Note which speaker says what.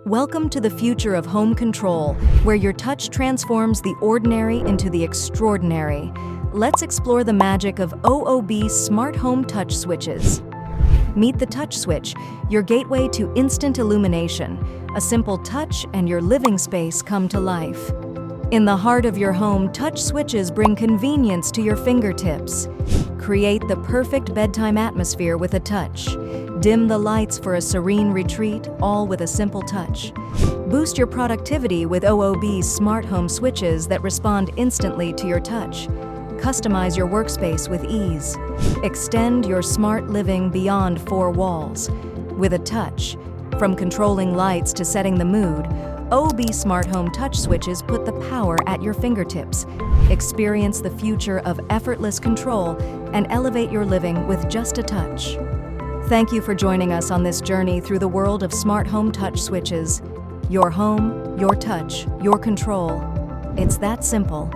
Speaker 1: Welcome to the future of home control, where your touch transforms the ordinary into the extraordinary. Let's explore the magic of OOB Smart Home Touch Switches. Meet the touch switch, your gateway to instant illumination. A simple touch and your living space come to life. In the heart of your home, touch switches bring convenience to your fingertips. Create the perfect bedtime atmosphere with a touch. Dim the lights for a serene retreat, all with a simple touch. Boost your productivity with OOB Smart Home switches that respond instantly to your touch. Customize your workspace with ease. Extend your smart living beyond four walls. With a touch, from controlling lights to setting the mood, OOB Smart Home Touch Switches put the power at your fingertips. Experience the future of effortless control and elevate your living with just a touch. Thank you for joining us on this journey through the world of smart home touch switches. Your home, your touch, your control. It's that simple.